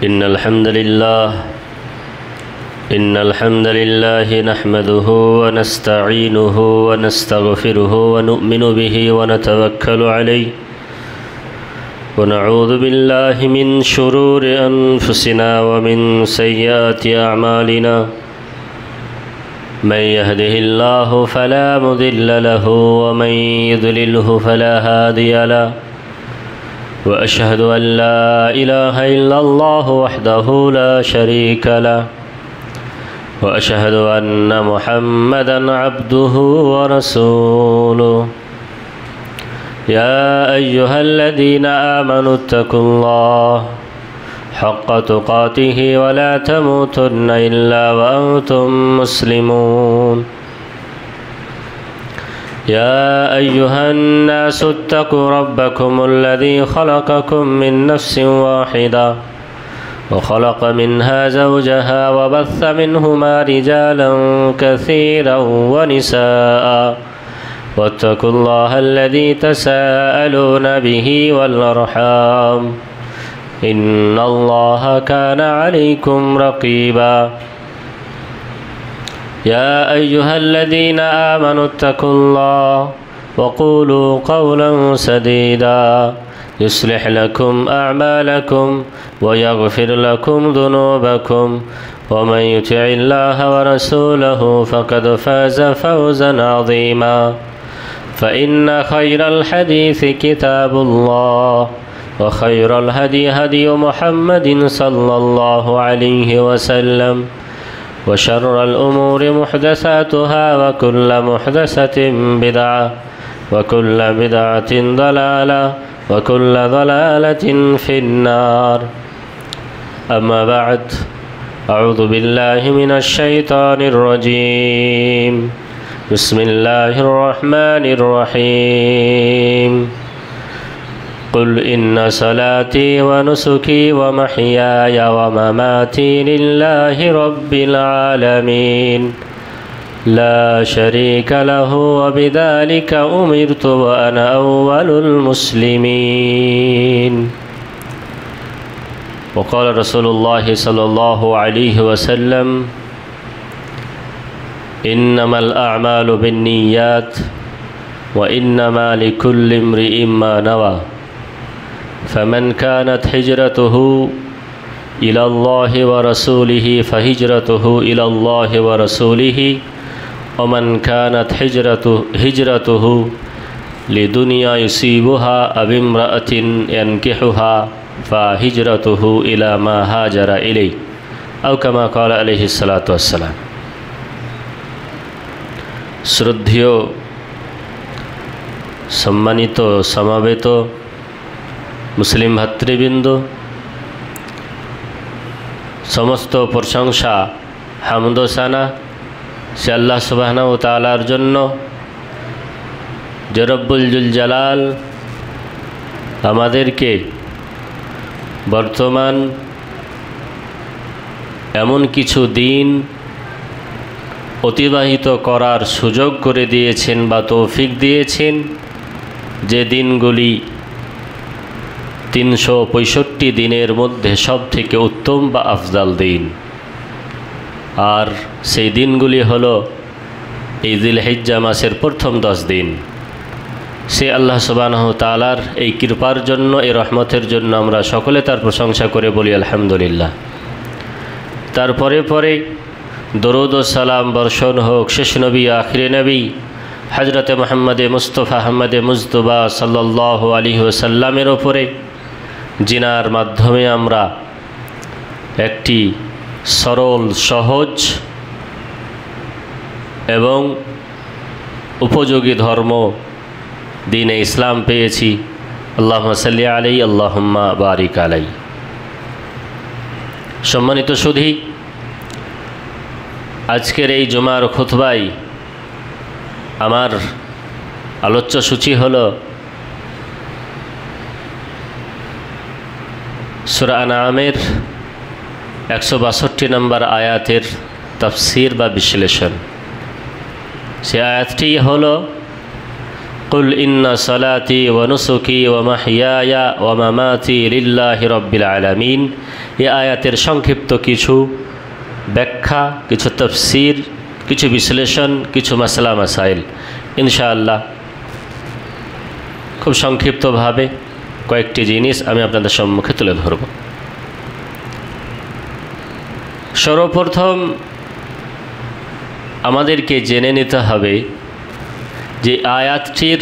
إن الحمد لله نحمده ونستعينه ونستغفره ونؤمن به ونتوكل عليه ونعوذ بالله من شرور أنفسنا ومن سيئات أعمالنا من يهده الله فلا مضل له ومن يضلله فلا هادي له وأشهد أن لا إله إلا الله وحده لا شريك له وأشهد أن محمدا عبده ورسوله يا أيها الذين آمنوا اتقوا الله حق تقاته ولا تموتن إلا وأنتم مسلمون يا أيها الناس اتقوا ربكم الذي خلقكم من نفس واحدة وخلق منها زوجها وبث منهما رجالا كثيرا ونساء واتقوا الله الذي تساءلون به والأرحام إن الله كان عليكم رقيبا يا أيها الذين آمنوا اتقوا الله وقولوا قولا سديدا يصلح لكم أعمالكم ويغفر لكم ذنوبكم ومن يطع الله ورسوله فقد فاز فوزا عظيما فإن خير الحديث كتاب الله وخير الهدي هدي محمد صلى الله عليه وسلم وشر الأمور محدثاتها وكل محدثة بدعة وكل بدعة ضلالة وكل ضلالة في النار أما بعد أعوذ بالله من الشيطان الرجيم بسم الله الرحمن الرحيم قل إن صلاتي ونسكي ومحياي ومماتي لله رب العالمين لا شريك له وبذلك أمرت وأنا أول المسلمين وقال رسول الله صلى الله عليه وسلم إنما الأعمال بالنيات وإنما لكل امرئ ما نوى فمن كانت هجرته إلى الله ورسوله فهجرته إلى الله ورسوله ومن كانت هجرته لدنيا يصيبها أو امرأة ينكحها فهجرته إلى ما هاجر إليه أو كما قال عليه الصلاة والسلام শ্রদ্ধেয় সম্মানিত সমাবেত মুসলিম ভাতৃবৃন্দ, সমস্ত প্রশংসা হামদ ও সানা সে আল্লাহ সুবহানাহু ওয়া তাআলার জন্য যে রব্বুল জুল জালাল আমাদেরকে বর্তমান এমন কিছু দিন অতিবাহিত করার সুযোগ করে দিয়েছেন বা তৌফিক দিয়েছেন যে দিনগুলি 365 দিনের মধ্যে সব থেকে উত্তম বা আফজাল দিন। আর সেই দিনগুলি হলো এই জিলহিজ্জা মাসের প্রথম 10 দিন। সে আল্লাহ সুবহানাহু ওয়া তাআলার এই কৃপার জন্য, এই রহমতের জন্য আমরা সকলে তার প্রশংসা করে বলি আলহামদুলিল্লাহ। তারপরে পরে দরুদ ও সালাম বর্ষণ হোক শেষ নবী আখিরে নবী হযরতে মুহাম্মদে মুস্তাফা আহমদে মুজতবা সাল্লাল্লাহু আলাইহি ওয়াসাল্লামের ওপরে, জিনার মাধ্যমে আমরা একটি সরল সহজ এবং উপযোগী ধর্ম দ্বীনে ইসলাম পেয়েছি। আল্লাহুম্মা সাল্লি আলাইহি আল্লাহুম্মা বারিক আলাইহি। সম্মানিত সুধী, আজকের এই জুমার খুতবায় আমার আলোচ্য সূচি হলো সূরা আনআমের 162 নম্বর আয়াতের তাফসীর বা বিশ্লেষণ। সে আয়াতটি হলো কুল ইন্না সালাতি ওয়া নুসুকি ওয়া মাহইয়ায়া ওয়া মামাতি লিল্লাহি রাব্বিল আলামিন। এই আয়াতের সংক্ষিপ্ত কিছু ব্যাখ্যা, কিছু তাফসীর, কিছু বিশ্লেষণ, কিছু মাসলা মাসাইল ইনশাআল্লাহ খুব সংক্ষিপ্তভাবে কয়েকটি জিনিস আমি আপনাদের সম্মুখে তুলে ধরব। সর্বপ্রথম আমাদেরকে জেনে নিতে হবে যে আয়াতটির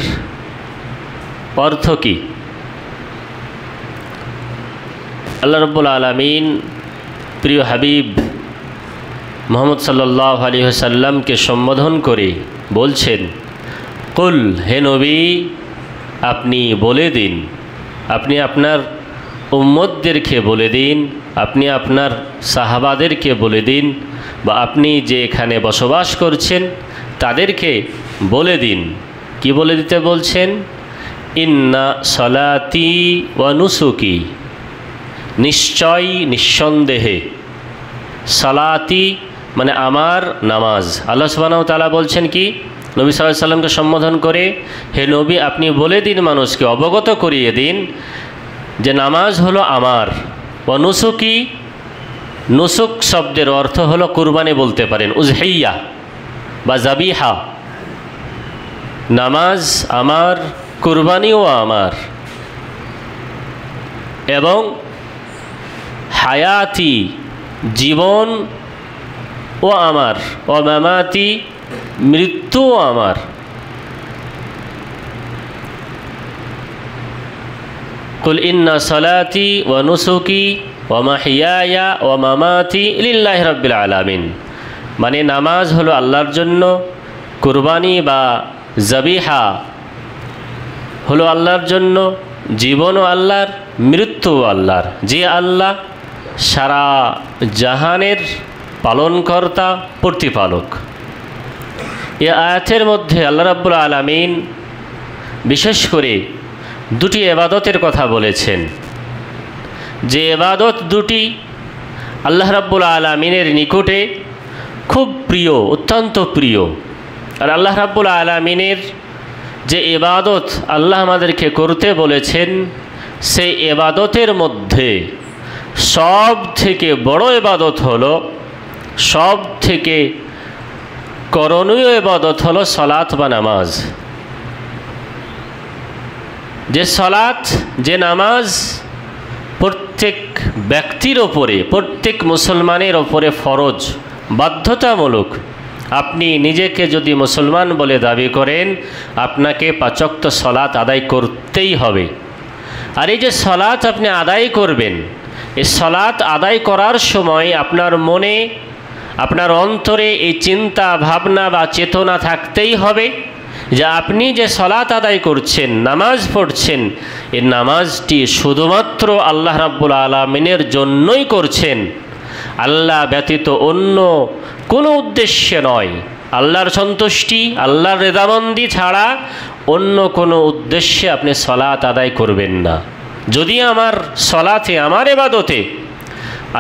অর্থ কী। আল্লাহ রাব্বুল আলামিন প্রিয় হাবিব মুহাম্মদ সাল্লাল্লাহু আলাইহি ওয়াসাল্লামকে সম্বোধন করে বলছেন, কুল, হে নবী আপনি বলে দিন, আপনি আপনার উম্মতদেরকে বলে দিন, আপনি আপনার সাহাবাদেরকে বলে দিন, বা আপনি যে এখানে বসবাস করছেন তাদেরকে বলে দিন। কি বলে দিতে বলছেন? ইন্না সলাতি ওয়া নুসুকি, নিশ্চয় নিঃসন্দেহে, সালাতি মানে আমার নামাজ। আল্লাহ সুবহানাহু ওয়া তাআলা বলছেন কি নবী সাল্লাল্লাহু আলাইহি সাল্লামকে সম্বোধন করে, হে নবী আপনি বলে দিন, মানুষকে অবগত করিয়ে দিন যে নামাজ হলো আমার। ওয়া নুসুকি, নুসুক শব্দের অর্থ হলো কুরবানি বলতে পারেন, উজহিয়া বা জাবিহা। নামাজ আমার, কুরবানিও আমার, এবং হায়াতি জীবন ও আমার, ও মামাতি মৃত্যুও আমার। কুল ইন্না সালাতি ওয়া নুসুকি ওয়া মাহইয়ায়া ওয়া মামাতি লিল্লাহি রাব্বিল আলামিন, মানে নামাজ হলো আল্লাহর জন্য, কুরবানি বা জাবিহা হলো আল্লাহর জন্য, জীবনও আল্লাহর, মৃত্যুও আল্লাহর। যে আল্লাহ সারা জাহানের পালনকর্তা, প্রতিপালক। এ আয়াতের মধ্যে আল্লাহ রাব্বুল আলামিন বিশেষ করে দুটি ইবাদতের কথা বলেছেন, যে ইবাদত দুটি আল্লাহ রাব্বুল আলামিনের নিকটে খুব প্রিয়, অত্যন্ত প্রিয়। আর আল্লাহ রাব্বুল আলামিনের যে ইবাদত আল্লাহ আমাদেরকে করতে বলেছেন, সেই ইবাদতের মধ্যে সব থেকে বড় ইবাদত হলো, সব থেকে করণীয় ইবাদত হলো সালাত বা নামাজ। যে সালাত, যে নামাজ প্রত্যেক ব্যক্তির ওপরে, প্রত্যেক মুসলমানের ওপরে ফরজ, বাধ্যতামূলক। আপনি নিজেকে যদি মুসলমান বলে দাবি করেন, আপনাকে ৫ ওয়াক্ত সালাত আদায় করতেই হবে। আর এই যে সালাত আপনি আদায় করবেন, এই সালাত আদায় করার সময় আপনার মনে, আপনার অন্তরে এই চিন্তা ভাবনা বা চেতনা থাকতেই হবে যে আপনি যে সালাত আদায় করছেন, নামাজ পড়ছেন, এই নামাজটি শুধুমাত্র আল্লাহ রাব্বুল আলামিনের জন্যই করছেন, আল্লাহ ব্যতীত অন্য কোনো উদ্দেশ্যে নয়। আল্লাহর সন্তুষ্টি, আল্লাহর রেজামন্দি ছাড়া অন্য কোনো উদ্দেশ্যে আপনি সালাত আদায় করবেন না। যদি আমার সালাতে, আমার ইবাদতে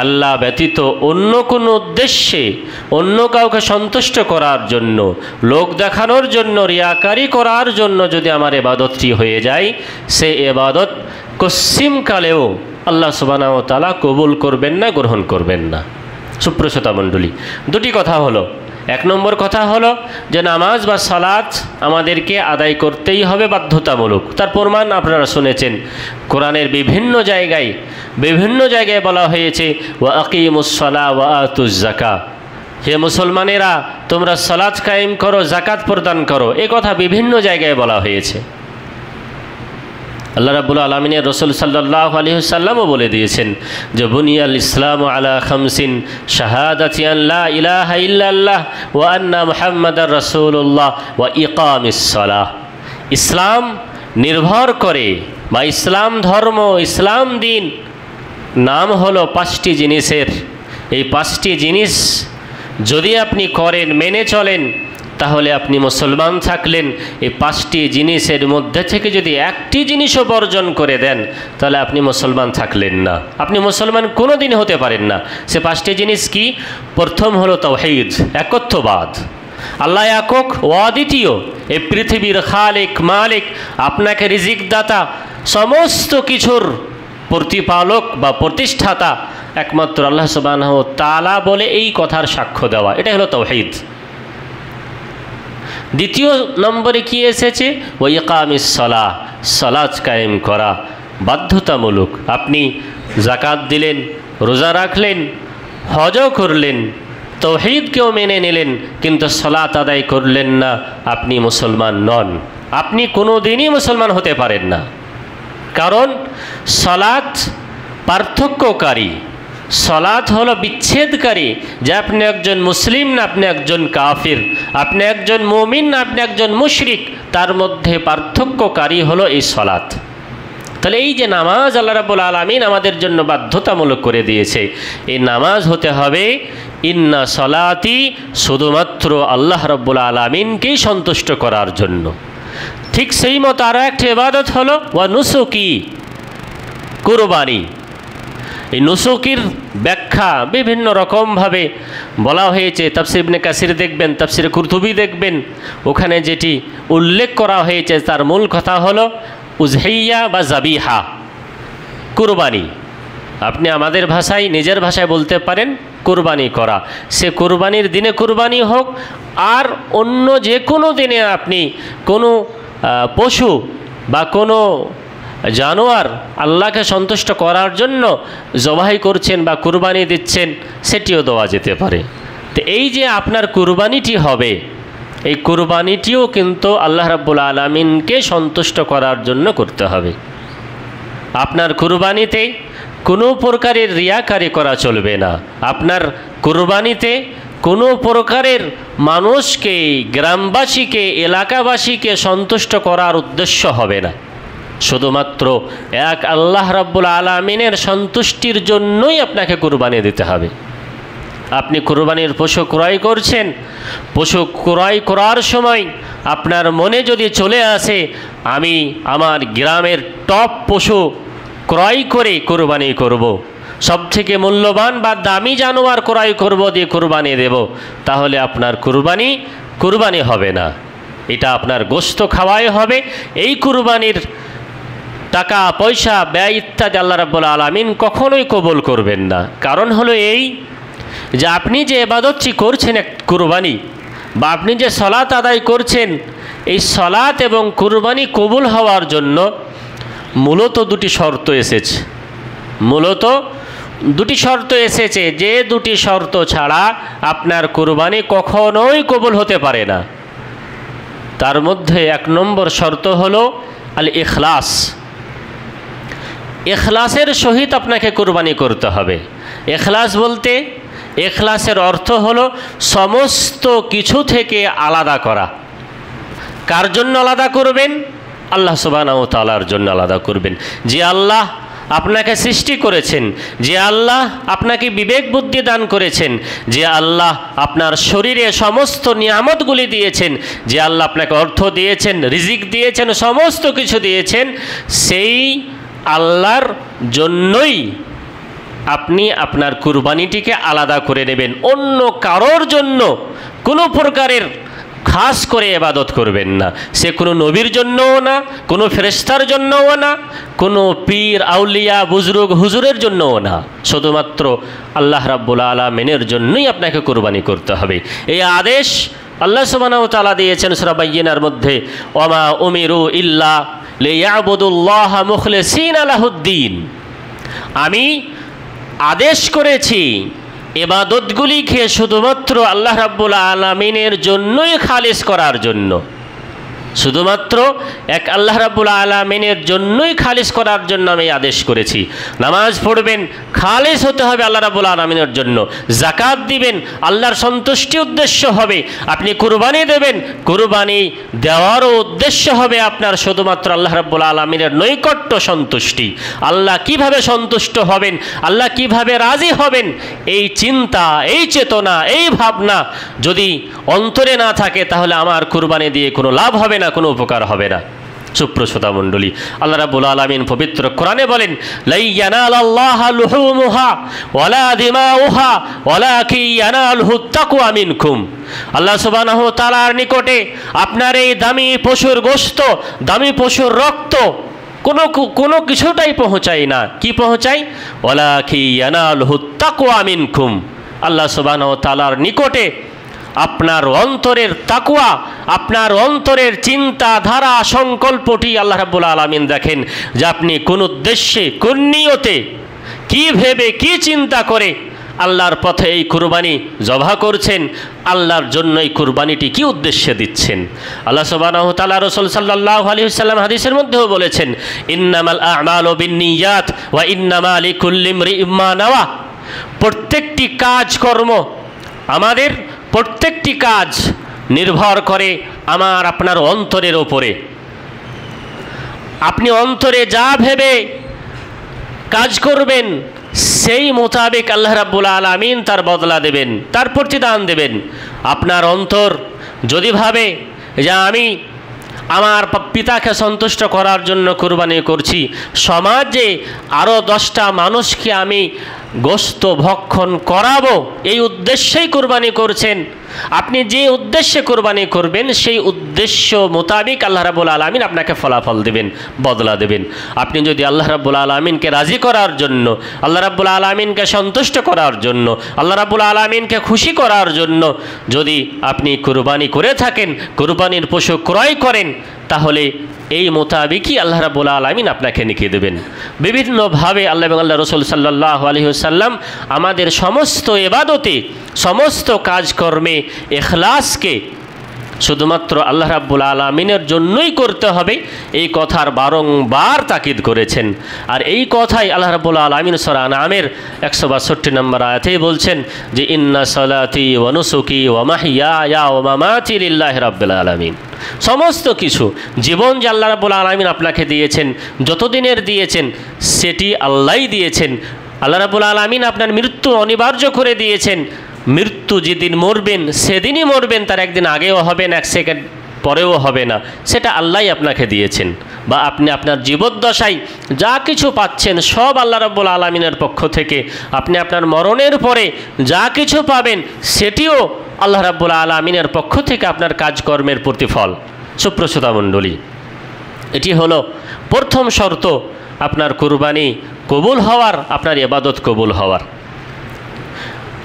আল্লাহ ব্যতীত অন্য কোনো উদ্দেশ্যে, অন্য কাউকে সন্তুষ্ট করার জন্য, লোক দেখানোর জন্য, রিয়াকারি করার জন্য যদি আমার ইবাদতটি হয়ে যায়, সে ইবাদত কসিমকালেও আল্লাহ সুবহানাহু ওয়া তাআলা কবুল করবেন না, গ্রহণ করবেন না। সুপ্রসতা মণ্ডলী, দুটি কথা হলো। এক নম্বর কথা হলো যে নামাজ বা সালাত আমাদেরকে আদায় করতেই হবে, বাধ্যতামূলক। তার প্রমাণ আপনারা শুনেছেন, কোরআনের বিভিন্ন জায়গায় বলা হয়েছে, ওয়া আকিমুস সালাহ ওয়া আতুজ যাকাত, হে মুসলমানেরা তোমরা সালাত কায়েম করো, যাকাত প্রদান করো। এ কথা বিভিন্ন জায়গায় বলা হয়েছে। আল্লাহ রাব্বুল আলামিনের রাসূল সাল্লাল্লাহু আলাইহি ওয়াসাল্লামও বলে দিয়েছেন যে বুনিয়াল ইসলামু আলা খামসিন, শাহাদাতি আন লা ইলাহা ইল্লাল্লাহ ওয়া আন্না মুহাম্মাদার রাসূলুল্লাহ ওয়া ইকামিস সালাহ। ইসলাম নির্ভর করে, বা ইসলাম ধর্ম, ইসলাম দিন নাম হলো 5টি জিনিসের। এই 5টি জিনিস যদি আপনি করেন, মেনে চলেন, তাহলে আপনি মুসলমান থাকলেন। এই 5টি জিনিসের মধ্যে থেকে যদি একটি জিনিসও বর্জন করে দেন, তাহলে আপনি মুসলমান থাকলেন না, আপনি মুসলমান কোনো দিন হতে পারেন না। সে 5টি জিনিস কি? প্রথম হলো তাওহীদ, একত্ববাদ। আল্লাহ একক ও অদ্বিতীয়, এই পৃথিবীর খালিক মালিক, আপনাকে রিজিক দাতা, সমস্ত কিছুর প্রতিপালক বা প্রতিষ্ঠাতা একমাত্র আল্লাহ সুবহানাহু ওয়া তাআলা বলে এই কথার সাক্ষ্য দেওয়া, এটা হলো তাওহীদ। দ্বিতীয় নম্বরে কি এসেছে? ওয়া ইকামিস সালাহ, সালাত কায়েম করা বাধ্যতামূলক। আপনি যাকাত দিলেন, রোজা রাখলেন, হজও করলেন, তাওহীদকেও মেনে নিলেন, কিন্তু সালাত আদায় করলেন না, আপনি মুসলমান নন। আপনি কোনো দিনই মুসলমান হতে পারেন না। কারণ সালাত পার্থক্যকারী, সালাত হলো বিচ্ছেদকারী, যে আপনি একজন মুসলিম না আপনি একজন কাফির, আপনি একজন মুমিন না আপনি একজন মুশরিক, তার মধ্যে পার্থক্যকারী হলো এই সালাত। তাহলে এই যে নামাজ আল্লাহ রাব্বুল আলামিন আমাদের জন্য বাধ্যতামূলক করে দিয়েছে, এই নামাজ হতে হবে ইন্না সলাতি, শুধুমাত্র আল্লাহ রাব্বুল আলামিনকেই সন্তুষ্ট করার জন্য। ঠিক সেই মতো আরও একটা ইবাদত হলো ওয়া নুসুকি, কুরবানি। এই নুসুকির ব্যাখ্যা বিভিন্ন রকমভাবে বলা হয়েছে। তাফসীর ইবনে কাসির দেখবেন, তাফসীর কুরতুবী দেখবেন, ওখানে যেটি উল্লেখ করা হয়েছে তার মূল কথা হলো উজহিয়া বা জাবিহা, কুরবানি। আপনি আমাদের ভাষায়, নিজের ভাষায় বলতে পারেন কুরবানি করা। সে কুরবানির দিনে কুরবানি হোক, আর অন্য যে কোনো দিনে আপনি কোনো পশু বা কোনো জানোয়ার আল্লাহকে সন্তুষ্ট করার জন্য জবাই করছেন বা কুরবানি দিচ্ছেন, সেটিও দেওয়া যেতে পারে। তো এই যে আপনার কুরবানিটি হবে, এই কুরবানিটিও কিন্তু আল্লাহ রাব্বুল আলামিনকে সন্তুষ্ট করার জন্য করতে হবে। আপনার কুরবানিতে কোনো প্রকারের রিয়াকারি করা চলবে না। আপনার কুরবানিতে কোনো প্রকারের মানুষকে, গ্রামবাসীকে, এলাকাবাসীকে সন্তুষ্ট করার উদ্দেশ্য হবে না। শুধুমাত্র এক আল্লাহ রাব্বুল আলামিনের সন্তুষ্টির জন্যই আপনাকে কুরবানি দিতে হবে। আপনি কুরবানির পশু ক্রয় করছেন, পশু ক্রয় করার সময় আপনার মনে যদি চলে আসে আমি আমার গ্রামের টপ পশু ক্রয় করে কুরবানি করব, সবথেকে মূল্যবান বা দামি জানোয়ার ক্রয় করব, দিয়ে কুরবানি দেব, তাহলে আপনার কুরবানি হবে না। এটা আপনার গোশত খাওয়াই হবে। এই কুরবানির টাকা পয়সা ব্যয় ইত্যাদি আল্লাহ রাব্বুল আলামিন কখনোই কবুল করবেন না। কারণ হলো এই যে আপনি যে ইবাদতটি করছেন এক কুরবানি, বা আপনি যে সালাত আদায় করছেন, এই সালাত এবং কুরবানি কবুল হওয়ার জন্য মূলত দুটি শর্ত এসেছে। যে দুটি শর্ত ছাড়া আপনার কুরবানি কখনোই কবুল হতে পারে না। তার মধ্যে এক নম্বর শর্ত হলো আল ইখলাস। ইখলাসের সহিত আপনাকে কুরবানি করতে হবে। ইখলাস বলতে, ইখলাসের অর্থ হলো সমস্ত কিছু থেকে আলাদা করা। কার জন্য আলাদা করবেন? আল্লাহ সুবহানাহু ওয়া তাআলার জন্য আলাদা করবেন। যে আল্লাহ আপনাকে সৃষ্টি করেছেন, যে আল্লাহ আপনাকে বিবেক বুদ্ধি দান করেছেন, যে আল্লাহ আপনার শরীরে সমস্ত নিয়ামতগুলি দিয়েছেন, যে আল্লাহ আপনাকে অর্থ দিয়েছেন, রিজিক দিয়েছেন, সমস্ত কিছু দিয়েছেন, সেই আল্লাহর জন্যই আপনি আপনার কুরবানিটিকে আলাদা করে নেবেন। অন্য কারোর জন্য কোনো প্রকারের খাস করে ইবাদত করবেন না। সে কোনো নবীর জন্যও না, কোনো ফেরেশতার জন্যও না, কোনো পীর আউলিয়া বুজরুগ হুজুরের জন্যও না, শুধুমাত্র আল্লাহ রাব্বুল আলামিনের জন্যই আপনাকে কুরবানি করতে হবে। এই আদেশ আল্লাহ সুবহানাহু ওয়া তাআলা দিয়েছেন সূরা বাইয়িনার মধ্যে, ওয়ামা উমিরু ইল্লা লিয়াবুদুল্লাহা মুখলিসিনা লাহুদ্দিন। আমি আদেশ করেছি ইবাদতগুলিকে শুধুমাত্র আল্লাহ রাব্বুল আলামিনের জন্যই খালিস করার জন্য, শুধুমাত্র এক আল্লাহ রাব্বুল আলামিনের জন্যই খালিস করার জন্য আমি আদেশ করেছি। নামাজ পড়বেন, খালিস হতে হবে আল্লাহ রাব্বুল আলামিনের জন্য। যাকাত দিবেন, আল্লাহর সন্তুষ্টি উদ্দেশ্য হবে। আপনি কুরবানি দেবেন, কুরবানি দেওয়ারও উদ্দেশ্য হবে আপনার শুধুমাত্র আল্লাহ রাব্বুল আলামিনের নৈকট্য, সন্তুষ্টি। আল্লাহ কিভাবে সন্তুষ্ট হবেন, আল্লাহ কিভাবে রাজি হবেন, এই চিন্তা, এই চেতনা, এই ভাবনা যদি অন্তরে না থাকে, তাহলে আমার কুরবানি দিয়ে কোনো লাভ হবে না, কোনো উপকার হবে না। সুপ্রশ্রোতা মণ্ডলী, আল্লাহ রাব্বুল আলামিন পবিত্র কোরআনে বলেন, লা ইয়ানালাল্লাহা লুহুমুহা ওয়ালা দিমাউহা ওয়ালাকিন ইয়ানালুহুত তাকওয়া মিনকুম। আল্লাহ সুবহানাহু ওয়া তাআলার নিকটে আপনার এই দামি পশুর গোশত, দামি পশুর রক্ত কোনো কিছুটাই পৌঁছায় না। কি পৌঁছায়? ওয়ালাকিন ইয়ানালুহুত তাকওয়া মিনকুম। আল্লাহ সুবহানাহু ওয়া তাআলার নিকটে আপনার অন্তরের তাকওয়া, আপনার অন্তরের চিন্তাধারা সংকল্পটি আল্লাহ রাব্বুল আলামিন দেখেন যে আপনি কোন উদ্দেশ্যে, কোন নিয়তে, কি ভেবে, কি চিন্তা করে আল্লাহর পথে এই কুরবানি জবাহ করছেন, আল্লাহর জন্য এই কুরবানিটি কি উদ্দেশ্যে দিচ্ছেন। আল্লাহ সুবহানাহু ওয়া তাআলা রাসূল সাল্লাল্লাহু আলাইহি ওয়াসাল্লাম হাদিসের মধ্যেও বলেছেন, ইন্নামাল আ'মালু বিন্নিয়াত ওয়া ইন্নামা লিকুল্লি ইমরিইম মা নাওয়া। প্রত্যেকটি কাজকর্ম, আমাদের প্রত্যেকটি কাজ নির্ভর করে আমার আপনার অন্তরের ওপরে। আপনি অন্তরে যা ভেবে কাজ করবেন সেই মোতাবেক আল্লাহ রাব্বুল আলামিন তার বদলা দেবেন, তার প্রতিদান দেবেন। আপনার অন্তর যদি ভাবে যে আমি আমার পিতাকে সন্তুষ্ট করার জন্য কুরবানি করছি, সমাজে আরও 10টা মানুষকে আমি গোশত ভক্ষণ করাবো, এই উদ্দেশ্যেই কুরবানি করছেন। আপনি যে উদ্দেশ্যে কুরবানি করবেন সেই উদ্দেশ্য মোতাবেক আল্লাহ রাব্বুল আলামিন আপনাকে ফলাফল দেবেন, বদলা দেবেন। আপনি যদি আল্লাহ রাব্বুল আলামিনকে রাজি করার জন্য, আল্লাহ রাব্বুল আলামিনকে সন্তুষ্ট করার জন্য, আল্লাহ রাব্বুল আলামিনকে খুশি করার জন্য যদি আপনি কুরবানি করে থাকেন, কুরবানির পশু ক্রয় করেন, তাহলে এই মোতাবেকই আল্লাহ রাব্বুল আলামিন আপনাকে নেকি দেবেন। বিভিন্নভাবে আল্লাহ এবং আল্লাহ রাসূল সাল্লাল্লাহু আলাইহি ওয়াসাল্লাম আমাদের সমস্ত ইবাদতে, সমস্ত কাজকর্মে ইখলাসকে শুধুমাত্র আল্লাহ রাব্বুল আলামিনের জন্যই করতে হবে, এই কথার বারংবার তাকিদ করেছেন। আর এই কথাই আল্লাহ রাব্বুল আলামিন সূরা আনআমের 162 নম্বর আয়াতেই বলছেন যে ইন্না সালাতি ওয়া নুসুকি ওয়া মাহইয়ায়া ওয়া মামাতি লিল্লাহি রাব্বিল আলামিন। সমস্ত কিছু, জীবন যে আল্লাহ রাব্বুল আলামিন আপনাকে দিয়েছেন, যতদিনের দিয়েছেন সেটি আল্লাহই দিয়েছেন। আল্লাহ রাব্বুল আলামিন আপনার মৃত্যু অনিবার্য করে দিয়েছেন। মৃত্যু যেদিন মরবেন সেদিনই মরবেন, তার একদিন আগেও হবে না, 1 সেকেন্ড পরেও হবে না, সেটা আল্লাহই আপনাকে দিয়েছেন। বা আপনি আপনার জীবদ্দশায় যা কিছু পাচ্ছেন সব আল্লাহ রাব্বুল আলামিনের পক্ষ থেকে। আপনি আপনার মরণের পরে যা কিছু পাবেন সেটিও আল্লাহ রাব্বুল আলামিনের পক্ষ থেকে আপনার কাজকর্মের প্রতিফল। সুপ্রশ্রোতা মণ্ডলী, এটি হলো প্রথম শর্ত আপনার কুরবানি কবুল হওয়ার, আপনার ইবাদত কবুল হওয়ার।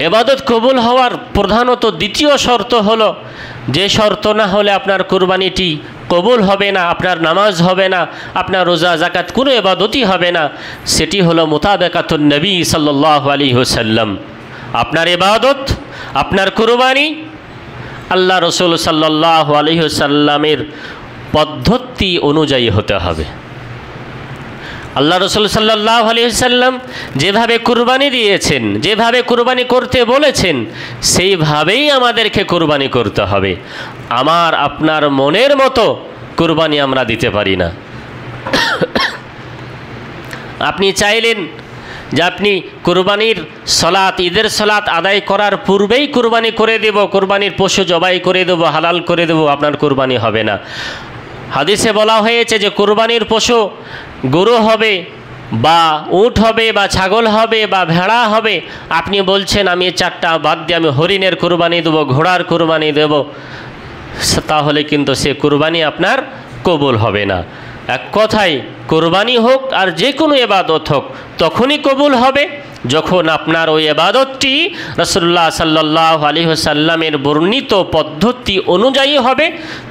ইবাদত কবুল হওয়ার প্রধানত দ্বিতীয় শর্ত হলো, যে শর্ত না হলে আপনার কুরবানিটি কবুল হবে না, আপনার নামাজ হবে না, আপনার রোজা জাকাত কোনো ইবাদতই হবে না, সেটি হলো মুতাবাকাতুন নবী সাল্লাল্লাহু আলাইহি ওয়াসাল্লাম। আপনার ইবাদত, আপনার কুরবানি আল্লাহ রাসূল সাল্লাল্লাহু আলাইহি ওয়াসাল্লামের পদ্ধতি অনুযায়ী হতে হবে। আল্লাহ রাসূল সাল্লাল্লাহু আলাইহি ওয়াসাল্লাম যেভাবে কুরবানি দিয়েছেন, যেভাবে কুরবানি করতে বলেছেন, সেইভাবেই আমাদেরকে কুরবানি করতে হবে। আমার আপনার মনের মতো কুরবানি আমরা দিতে পারি না। আপনি চাইলেন যে আপনি কুরবানির সলাত, ঈদের সলাত আদায় করার পূর্বেই কুরবানি করে দেব, কুরবানির পশু জবাই করে দেব, হালাল করে দেব, আপনার কুরবানি হবে না। হাদিসে বলা হয়েছে যে কুরবানির পশু গরু হবে বা উট হবে বা ছাগল হবে বা ভেড়া হবে। আপনি বলছেন আমি 4টা বাদ দিয়ে আমি হরিণের কুরবানি দেবো, ঘোড়ার কুরবানি দেব, তাহলে কিন্তু সে কুরবানি আপনার কবুল হবে না। এক কথায় কুরবানি হোক আর যে কোনো ইবাদত হোক তখনই কবুল হবে যখন আপনার ওই ইবাদতটি রাসূলুল্লাহ সাল্লাল্লাহু আলাইহি ওয়াসাল্লামের বর্ণিত পদ্ধতি অনুযায়ী হবে,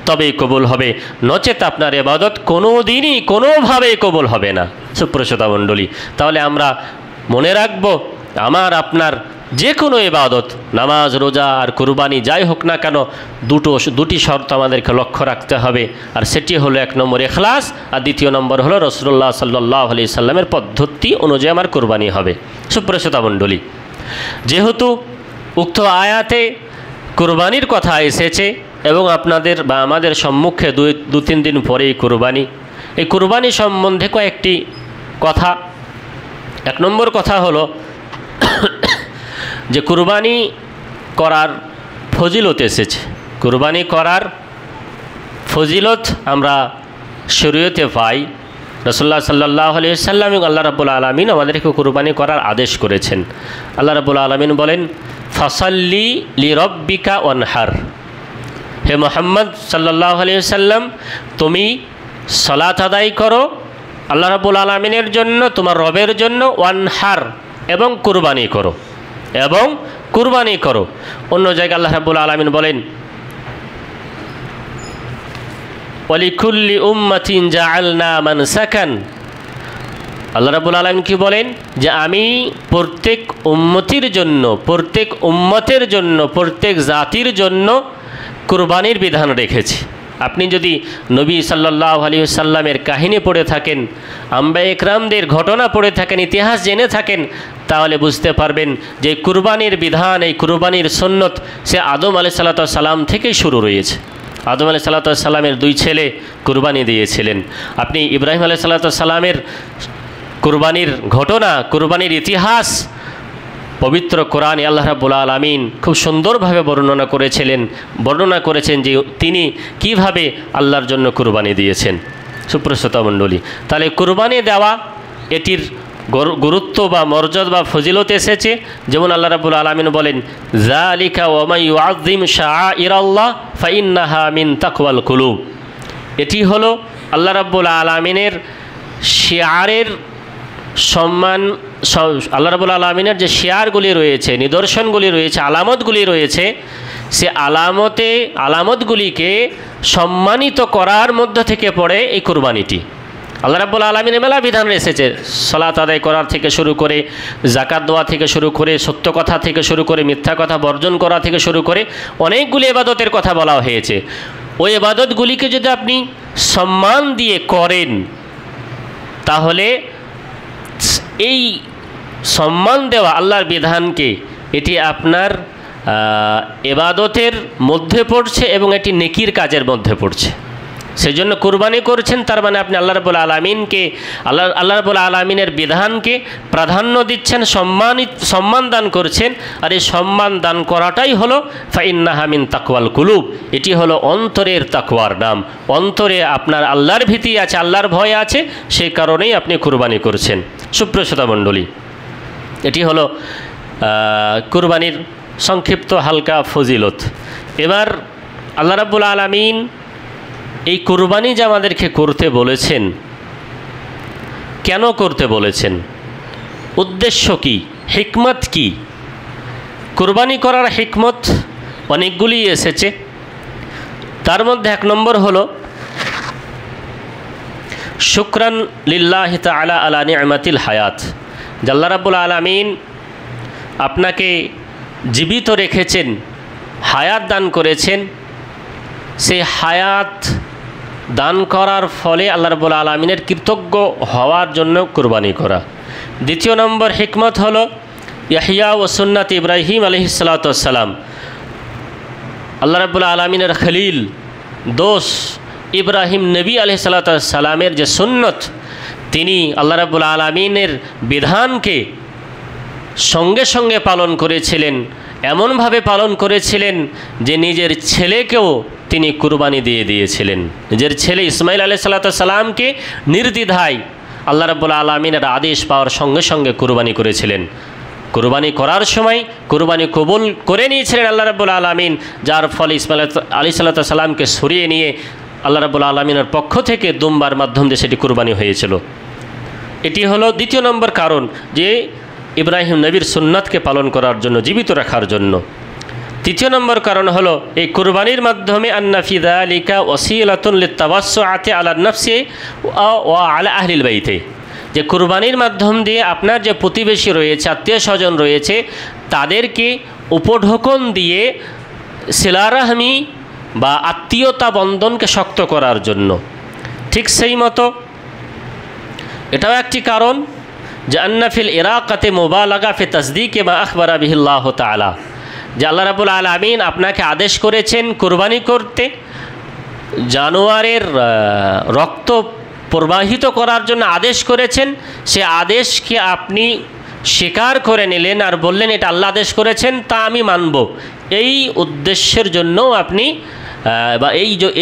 তবেই কবুল হবে। নচেত আপনার ইবাদত কোনো দিনই কোনোভাবেই কবুল হবে না। সুপ্রশ্রোতা মণ্ডলী, তাহলে আমরা মনে রাখব, আমার আপনার যে কোনো ইবাদত, নামাজ, রোজা আর কুরবানি যাই হোক না কেন, দুটি শর্ত আমাদেরকে লক্ষ্য রাখতে হবে। আর সেটি হলো 1 নম্বর ইখলাস, আর 2 নম্বর হলো রাসূলুল্লাহ সাল্লাল্লাহু আলাইহি সাল্লামের পদ্ধতি অনুযায়ী আমার কুরবানি হবে। সুপ্রশ্রোতা মণ্ডলী, যেহেতু উক্ত আয়াতে কুরবানির কথা এসেছে এবং আপনাদের বা আমাদের সম্মুখে 2-3 দিন পরেই কুরবানি, এই কুরবানি সম্বন্ধে কয়েকটি কথা। 1 নম্বর কথা হলো যে কুরবানি করার ফজিলত এসেছে। কুরবানি করার ফজিলত আমরা শরীয়তে পাই রাসূলুল্লাহ সাল্লাল্লাহু আলাইহি ওয়াসাল্লাম এবং আল্লাহ রাব্বুল আলামিন আমাদেরকে কুরবানি করার আদেশ করেছেন। আল্লাহ রাব্বুল আলামিন বলেন, ফাসাল্লি লিরাব্বিকা ওয়ানহার। হে মুহাম্মদ সাল্লাল্লাহু আলাইহি ওয়াসাল্লাম, তুমি সালাত আদায় করো আল্লাহ রাব্বুল আলামিনের জন্য, তোমার রবের জন্য, ওয়ানহার এবং কুরবানি করো, এবং কুরবানি করো। অন্য জায়গায় আল্লাহ রাব্বুল আলামিন বলেন, ওয়ালিকুল্লি উম্মাতিন জাআলনা মানসাকান। আল্লাহ রাব্বুল আলামিন কি বলেন যে আমি প্রত্যেক উম্মতের জন্য প্রত্যেক জাতির জন্য কুরবানির বিধান রেখেছি। আপনি যদি নবী সাল্লাল্লাহু আলাইহি ওয়াসাল্লামের কাহিনী পড়ে থাকেন, আম্বিয়া ইকরামদের ঘটনা পড়ে থাকেন, ইতিহাস জেনে থাকেন, তাহলে বুঝতে পারবেন যে কুরবানির বিধান, এই কুরবানির সুন্নত সে আদম আলাইহিস সালাম থেকেই শুরু রয়েছে। আদম আলাইহিস সালামের 2 ছেলে কুরবানি দিয়েছিলেন। আপনি ইব্রাহিম আলাইহিস সালামের কুরবানির ঘটনা, কুরবানির ইতিহাস পবিত্র কোরআনে আল্লাহ রাব্বুল আলামিন খুব সুন্দরভাবে বর্ণনা করেছেন যে তিনি কিভাবে আল্লাহর জন্য কুরবানি দিয়েছেন। সুপ্রসিত মণ্ডলী, তাহলে কুরবানি দেওয়া এটির গুরুত্ব বা মর্যাদা বা ফজিলত এসেছে। যেমন আল্লাহ রাব্বুল আলামিন বলেন, যালিকা ওয়া মান ইউআযযিম শাআইরাল্লাহ ফাইন্নাহা মিন তাকওয়াল কুলুব। এটি হলো আল্লাহ রাব্বুল আলামিনের শিয়ারের সম্মান। আল্লাহ রাব্বুল আলামিনের যে শিয়ারগুলি রয়েছে, নিদর্শনগুলি রয়েছে, আলামতগুলি রয়েছে, সে আলামতগুলিকে সম্মানিত করার মধ্য থেকে পড়ে এই কুরবানিটি। আল্লাহ রাব্বুল আলামিনের মেলা বিধান এসেছে, সালাত আদায় করার থেকে শুরু করে, যাকাত দেওয়া থেকে শুরু করে, সত্য কথা থেকে শুরু করে, মিথ্যা কথা বর্জন করা থেকে শুরু করে অনেকগুলি ইবাদতের কথা বলা হয়েছে। ওই ইবাদতগুলিকে যদি আপনি সম্মান দিয়ে করেন, তাহলে এই সম্মান দেওয়া আল্লাহর বিধানকে এটি আপনার ইবাদতের মধ্যে পড়ছে এবং এটি নেকির কাজের মধ্যে পড়ছে। সেই জন্য কুরবানি করছেন, তার মানে আপনি আল্লাহ রাব্বুল আলামিনের আলামিনের বিধানকে প্রাধান্য দিচ্ছেন, সম্মান দান করছেন। আর এই সম্মান দান করাটাই হলো ফাইন্নাহা মিন তাকওয়াল কুলুব। এটি হলো অন্তরের তাকওয়ার নাম। অন্তরে আপনার আল্লাহর ভীতি আছে, আল্লাহর ভয় আছে, সেই কারণেই আপনি কুরবানি করছেন। সুপ্রসিত মণ্ডলী, এটি হলো কুরবানির সংক্ষিপ্ত হালকা ফজিলত। এবার আল্লাহ রাব্বুল আলামিন এই কুরবানি যে আমাদেরকে করতে বলেছেন, কেন করতে বলেছেন, উদ্দেশ্য কি, হিকমত কি? কুরবানি করার হিকমত অনেকগুলি এসেছে। তার মধ্যে 1 নম্বর হলো শুকরান লিল্লাহি তাআলা আলা নি'মাতিল হায়াত। আল্লাহ রাব্বুল আলামিন আপনাকে জীবিত রেখেছেন, হায়াত দান করেছেন। সেই হায়াত দান করার ফলে আল্লাহ রাব্বুল আলামিনের কৃতজ্ঞ হওয়ার জন্য কুরবানি করা। 2 নম্বর হিকমত হলো ইহয়া ও সুন্নাত ইব্রাহিম আলাইহিস সালাতু ওয়াস সালাম। আল্লাহ রাব্বুল আলামিনের খলিল দোস্ত ইব্রাহিম নবী আলাইহিস সালাতু ওয়াস সালামের যে সুন্নত, তিনি আল্লাহ রাব্বুল আলামিনের বিধানকে সঙ্গে সঙ্গে পালন করেছিলেন, এমনভাবে পালন করেছিলেন যে নিজের ছেলেকেও তিনি কুরবানি দিয়ে দিয়েছিলেন। নিজের ছেলে ইসমাইল আলাইহিস সালামকে নির্দ্বিধায় আল্লাহ রাব্বুল আলামিনের আদেশ পাওয়ার সঙ্গে সঙ্গে কুরবানি করেছিলেন। কুরবানি করার সময় কুরবানি কবুল করে নিয়েছিলেন আল্লাহ রাব্বুল আলামিন, যার ফলে ইসমাইল আলাইহিস সালামকে সরিয়ে নিয়ে আল্লাহ রাব্বুল আলামিনের পক্ষ থেকে দুম্বার মাধ্যম দিয়ে সেটি কুরবানি হয়েছিল। এটি হলো 2 নম্বর কারণ, যে ইব্রাহিম নবীর সুন্নাতকে পালন করার জন্য, জীবিত রাখার জন্য। 3 নম্বর কারণ হলো এই কুরবানির মাধ্যমে আন্না ফি যালিকা ওয়াসিলাতুন লিতাওয়াসসুআতি আলা নাফসি ওয়া আলা আহলিল বাইতি। যে কুরবানির মাধ্যম দিয়ে আপনার যে প্রতিবেশী রয়েছে, আত্মীয় স্বজন রয়েছে, তাদেরকে উপঢৌকন দিয়ে সিলারাহমি বা আত্মীয়তা বন্ধনকে শক্ত করার জন্য। ঠিক সেই মতো এটাও একটি কারণ যে আন্না ফিল ইরাকাতে মুবালাগা ফি তাসদীকি মা আখবারা বিহিল্লাহু তাআলা। যে আল্লাহ রাব্বুল আলামিন আপনাকে আদেশ করেছেন কুরবানি করতে, জানোয়ারের রক্ত প্রবাহিত করার জন্য আদেশ করেছেন। সে আদেশকে আপনি স্বীকার করে নিলেন আর বললেন এটা আল্লাহ আদেশ করেছেন, তা আমি মানব। এই উদ্দেশ্যের জন্যও আপনি বা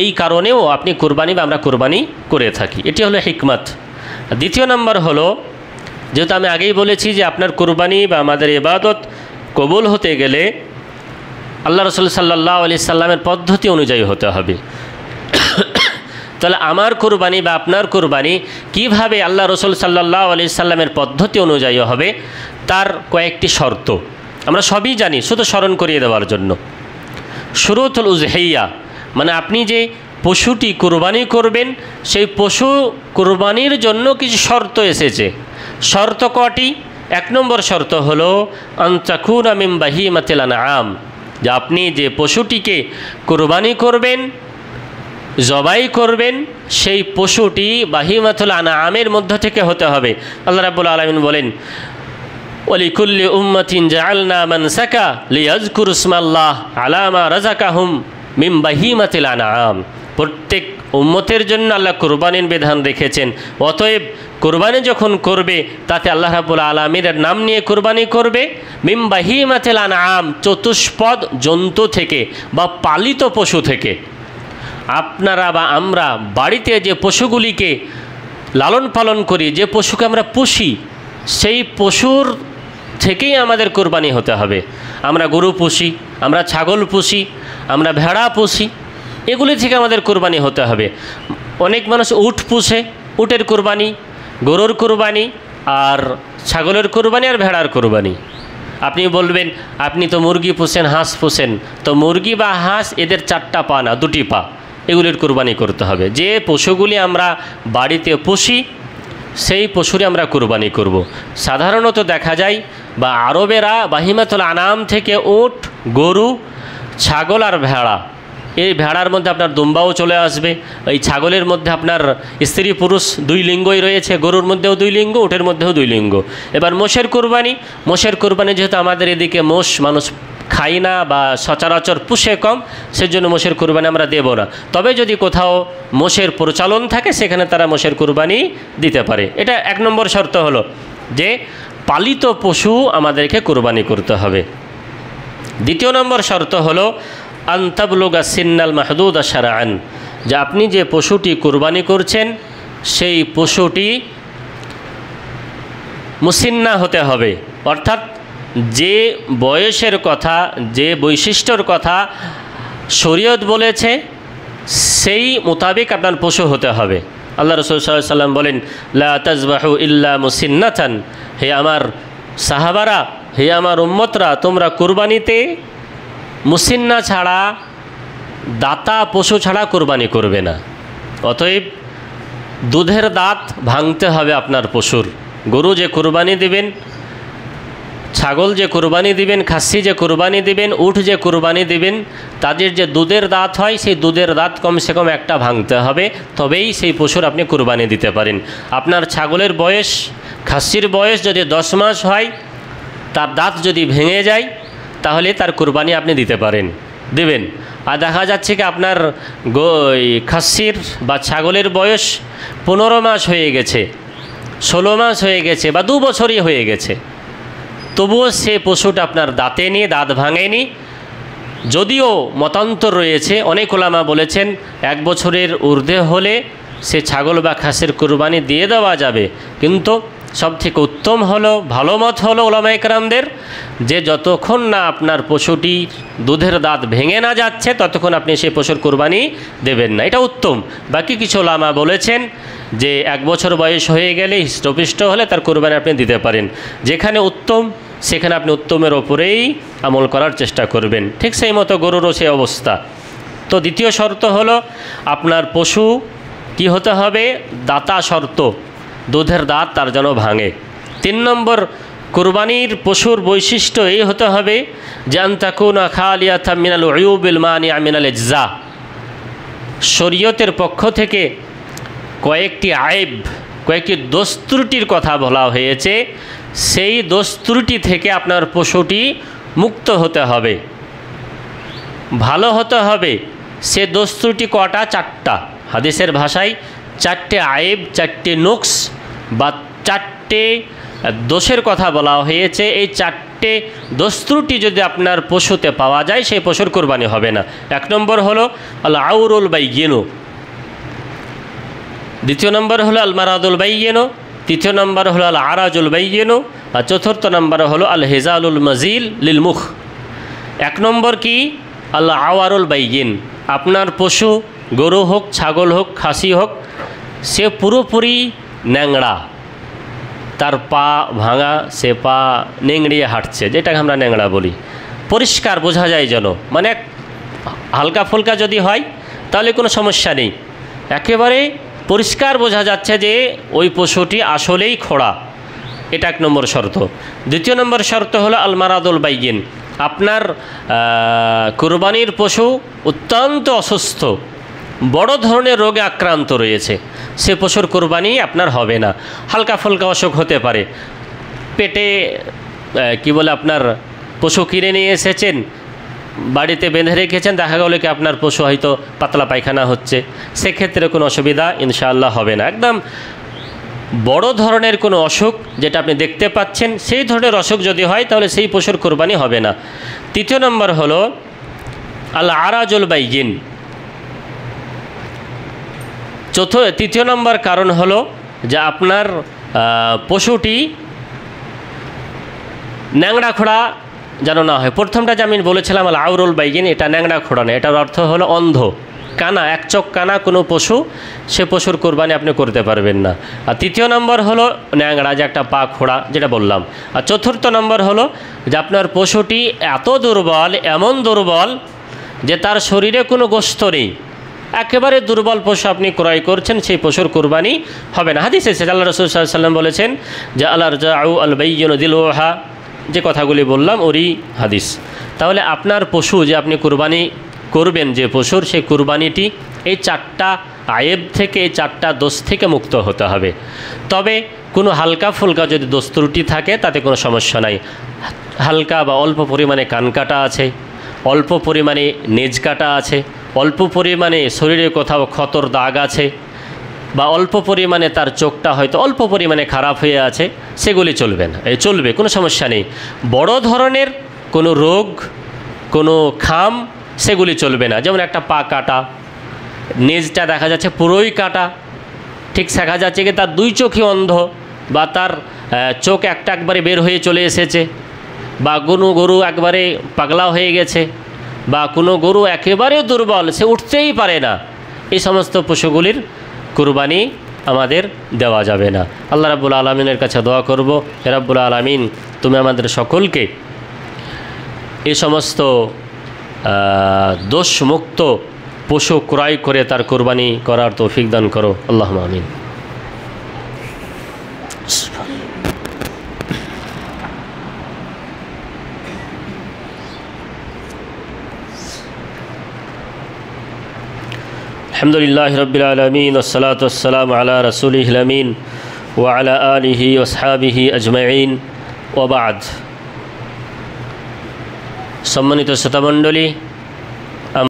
এই কারণেও আপনি কুরবানি বা আমরা কুরবানি করে থাকি। এটি হলো হিকমত। দ্বিতীয় নম্বর হলো, যেহেতু আমি আগেই বলেছি যে আপনার কুরবানি বা আমাদের ইবাদত কবুল হতে গেলে আল্লাহ রসুল সাল্লাল্লাহু আলাইহি সাল্লামের পদ্ধতি অনুযায়ী হতে হবে। তাহলে আমার কুরবানি বা আপনার কুরবানি কিভাবে আল্লাহ রসুল সাল্লাল্লাহু আলাইহি সাল্লামের পদ্ধতি অনুযায়ী হবে, তার কয়েকটি শর্ত আমরা সবই জানি, শুধু স্মরণ করিয়ে দেওয়ার জন্য। শুরুতুল উজহিয়া, মানে আপনি যে পশুটি কুরবানি করবেন সেই পশু কুরবানির জন্য কিছু শর্ত এসেছে। শর্ত কটি? 1 নম্বর শর্ত হলো আন তাকুনা মিন বাহিমাতিল আনআম, যে আপনি যে পশুটিকে কুরবানি করবেন, জবাই করবেন, সেই পশুটি বাহিমাতুল আনআমের মধ্য থেকে হতে হবে। আল্লাহ রাব্বুল আলামিন বলেন, ওয়ালিকুল্লি উম্মাতিন জাআলনা মানসাকা লিয়াযকুরু ইসমাল্লাহ আলা মা রাযাকাহুম মিন বাহিমাতিল আনআম। প্রত্যেক উম্মতের জন্য আল্লাহ কুরবানির বিধান রেখেছেন। অতএব কুরবানি যখন করবে তাতে আল্লাহ রাব্বুল আলামিনের নাম নিয়ে কুরবানি করবে। মিন বাহিমাতিল আনআম, চতুষ্পদ জন্তু থেকে বা পালিত পশু থেকে। আপনারা বা আমরা বাড়িতে যে পশুগুলিকে লালন পালন করি, যে পশুকে আমরা পুষি, সেই পশুর থেকেই আমাদের কুরবানি হতে হবে। আমরা গরু পুষি, আমরা ছাগল পুষি, আমরা ভেড়া পুষি, এগুলি থেকে আমাদের কুরবানি হতে হবে। অনেক মানুষ উট পুষে, উটের কুরবানি, গরুর কুরবানি, আর ছাগলের কুরবানি, আর ভেড়ার কুরবানি। আপনি বলবেন আপনি তো মুরগি পুষেন, হাঁস পুষেন, তো মুরগি বা হাঁস এদের 4টা পা না 2টি পা, এগুলির কুরবানি করতে হবে। যে পশুগুলি আমরা বাড়িতে পুষি সেই পশুরই আমরা কুরবানি করব। সাধারণত দেখা যায় বা আরবেরা বাহিমাতুল আনাম থেকে উট, গরু, ছাগল আর ভেড়া, এই ভেড়ার মধ্যে আপনার দুম্বাও চলে আসবে, এই ছাগলের মধ্যে আপনার স্ত্রী পুরুষ 2 লিঙ্গই রয়েছে, গরুর মধ্যেও 2 লিঙ্গ, উটের মধ্যেও 2 লিঙ্গ। এবার মোষের কুরবানি যেহেতু আমাদের এদিকে মোষ মানুষ খাই না বা সচরাচর পুষে কম, সেজন্য মোষের কুরবানি আমরা দেব না। তবে যদি কোথাও মোষের প্রচলন থাকে সেখানে তারা মোষের কুরবানি দিতে পারে। এটা 1 নম্বর শর্ত হলো যে পালিত পশু আমাদেরকে কুরবানি করতে হবে। দ্বিতীয় নম্বর শর্ত হলো আন তাবলুগা সিন্নাল মাহদুদা শারআন, যে আপনি যে পশুটি কুরবানি করছেন সেই পশুটি মুসিন্না হতে হবে, অর্থাৎ যে বয়সের কথা, যে বৈশিষ্ট্যর কথা শরীয়ত বলেছে সেই মোতাবেক আপনার পশু হতে হবে। আল্লাহ রাসূল সাল্লাল্লাহু আলাইহি ওয়াসাল্লাম বলেন, লা তাযবাহু ইল্লা মুসিন্নাতান, হে আমার সাহাবারা, হে আমার উম্মতরা, তোমরা কুরবানিতে মুসিন্না ছাড়া, দাতা পশু ছাড়া কুরবানি করবে না। অতএব দুধের দাঁত ভাঙতে হবে আপনার পশুর। গরু যে কুরবানি দিবেন, ছাগল যে কুরবানি দিবেন, খাসি যে কুরবানি দিবেন, উট যে কুরবানি দিবেন, তাদের যে দুধের দাঁত হয় সেই দুধের দাঁত কমসে কম একটা ভাঙতে হবে, তবেই সেই পশুর আপনি কুরবানি দিতে পারেন। আপনার ছাগলের বয়স, খাসির বয়স যদি 10 মাস হয়, তার দাঁত যদি ভেঙে যায়, তাহলে তার কুরবানি আপনি দিতে পারেন, দেবেন। আর দেখা যাচ্ছে কি আপনার খাসির বা ছাগলের বয়স 15 মাস হয়ে গেছে, 16 মাস হয়ে গেছে বা 2 বছরই হয়ে গেছে, তবুও সে পশুটা আপনার দাঁত ভাঙেনি। যদিও মতান্তর রয়েছে, অনেক ওলামা বলেছেন 1 বছরের ঊর্ধ্বে হলে সে ছাগল বা খাসির কুরবানি দিয়ে দেওয়া যাবে, কিন্তু সবথেকে উত্তম হলো, ভালো মত হলো ওলামায়ে কেরামদের, যে যতক্ষণ না আপনার পশুটি দুধের দাঁত ভেঙে না যাচ্ছে ততক্ষণ আপনি সেই পশুর কুরবানি দেবেন না, এটা উত্তম। বাকি কিছু ওলামা বলেছেন যে 1 বছর বয়স হয়ে গেলে, হৃষ্টপুষ্ট হলে তার কুরবানি আপনি দিতে পারেন। যেখানে উত্তম সেখানে আপনি উত্তমের ওপরেই আমল করার চেষ্টা করবেন। ঠিক সেই মতো গরুরও সেই অবস্থা। তো দ্বিতীয় শর্ত হলো আপনার পশু কি হতে হবে, দাতা শর্ত, দুধের দাঁত তার যেন ভাঙে। 3 নম্বর কুরবানির পশুর বৈশিষ্ট্য এই হতে হবে যে আন তাকুনা খালিয়াতাম মিনাল উয়ুবিল মানিআ মিনাল ইজজা, শরীয়তের পক্ষ থেকে কয়েকটি আয়েব, কয়েকটি দোষ ত্রুটির কথা বলা হয়েছে, সেই দোষ ত্রুটি থেকে আপনার পশুটি মুক্ত হতে হবে, ভালো হতে হবে। সে দোষ ত্রুটি কটা? 4টা। হাদিসের ভাষায় 4টে আয়েব, 4টে নুকস বা 4টে দোষের কথা বলা হয়েছে। এই 4টে দোষ ত্রুটি যদি আপনার পশুতে পাওয়া যায় সেই পশুর কোরবানি হবে না। 1 নম্বর হলো আল আউরুল বাইয়িনু, 2 নম্বর হলো আল মারাদুল বাইয়িনু, 3 নম্বর হলো আল আরাজুল বাইয়িনু, আর 4 নম্বর হলো আল হিজালুল মাজিল লিল মুখ। 1 নম্বর কি? আল আওয়ারুল বাইয়িন, আপনার পশু গরু হোক, ছাগল হোক, খাসি হোক, সে পুরোপুরি ন্যাংড়া, তার পা ভাঙা, সে পা নেংড়িয়ে হাঁটছে, যেটাকে আমরা ন্যাংড়া বলি, পরিষ্কার বোঝা যায় যেন, মানে হালকা ফুলকা যদি হয় তাহলে কোনো সমস্যা নেই, একেবারে পরিষ্কার বোঝা যাচ্ছে যে ওই পশুটি আসলেই খোড়া, এটা 1 নম্বর শর্ত। 2 নম্বর শর্ত হলো আল মারাদুল বাইয়িন, আপনার কুরবানির পশু অত্যন্ত অসুস্থ, বড় ধরনের রোগে আক্রান্ত রয়েছে, সে পশুর কোরবানি আপনার হবে না। হালকা ফুলকা অসুখ হতে পারে, পেটে কি বলে আপনার পশু কিনে নিয়ে এসেছেন, বাড়িতে বেঁধে রেখেছেন, দেখা গেল কি আপনার পশু হয়তো পাতলা পায়খানা হচ্ছে, সেক্ষেত্রে কোনো অসুবিধা ইনশাআল্লাহ হবে না। একদম বড় ধরনের কোনো অসুখ যেটা আপনি দেখতে পাচ্ছেন, সেই ধরনের অসুখ যদি হয় তাহলে সেই পশুর কোরবানি হবে না। 3 নম্বর হলো আল আরাজুল বাইয়িন, 3 নম্বর কারণ হলো যে আপনার পশুটি ন্যাংড়া খোড়া যেন না হয়। প্রথমটা যে আমি বলেছিলাম আল আউরুল বাইয়িন, এটা ন্যাংড়া খোড়া না, এটার অর্থ হলো অন্ধ, কানা, এক চোখ কানা কোনো পশু, সে পশুর কোরবানি আপনি করতে পারবেন না। আর 3 নম্বর হলো ন্যাংড়া, যে একটা পা খোড়া, যেটা বললাম। আর 4 নম্বর হলো যে আপনার পশুটি এত দুর্বল, এমন দুর্বল যে তার শরীরে কোনো গোশত নেই, একেবারে দুর্বল পশু আপনি ক্রয় করছেন, সেই পশুর কোরবানি হবে না। হাদিসে আল্লাহ রাসূল সাল্লাল্লাহু আলাইহি ওয়াসাল্লাম বলেছেন যে আল রাজাউ আল বাইয়িনু দিলুহা, যে কথাগুলি বললাম ওরই হাদিস। তাহলে আপনার পশু যে আপনি কোরবানি করবেন, যে পশুর, সেই কোরবানিটি এই 4টা আয়েব থেকে, এই 4টা দোষ থেকে মুক্ত হতে হবে। তবে কোনো হালকা ফুলকা যদি দোষ ত্রুটি থাকে তাতে কোনো সমস্যা নাই। হালকা বা অল্প পরিমাণে কান কাটা আছে, অল্প পরিমাণে নেজ কাটা আছে, অল্প পরিমাণে শরীরে কোথাও ক্ষতর দাগ আছে, বা অল্প পরিমাণে তার চোখটা হয়তো অল্প পরিমাণে খারাপ হয়ে আছে, সেগুলি চলবে না, চলবে, কোনো সমস্যা নেই। বড় ধরনের কোনো রোগ, কোনো খাম, সেগুলি চলবে না। যেমন একটা পা কাটা, নেজটা দেখা যাচ্ছে পুরোই কাটা, ঠিক দেখা যাচ্ছে কি তার 2 চোখই অন্ধ, বা তার চোখ একবারে বের হয়ে চলে এসেছে, বা কোনো গরু একবারে পাগলা হয়ে গেছে, বা কোনো গরু একেবারে দুর্বল, সে উঠতেই পারে না, এই সমস্ত পশুগুলির কুরবানি আমাদের দেওয়া যাবে না। আল্লাহ রাব্বুল আলামিনের কাছে দোয়া করব, হে রাব্বুল আলামিন, তুমি আমাদের সকলকে এই সমস্ত দোষমুক্ত পশু ক্রয় করে তার কুরবানি করার তৌফিক দান করো। আল্লাহুম্মা আমিন। আলহামদুলিল্লাহি রাব্বিল আলামিন, ওয়াসসালাতু ওয়াসসালামু আলা রাসূলিহিল আমিন ওয়া আলা আলিহি ওয়া আসহাবিহি আজমাইন, ওয়া বা'দ। সম্মানিত শ্রোতামণ্ডলী,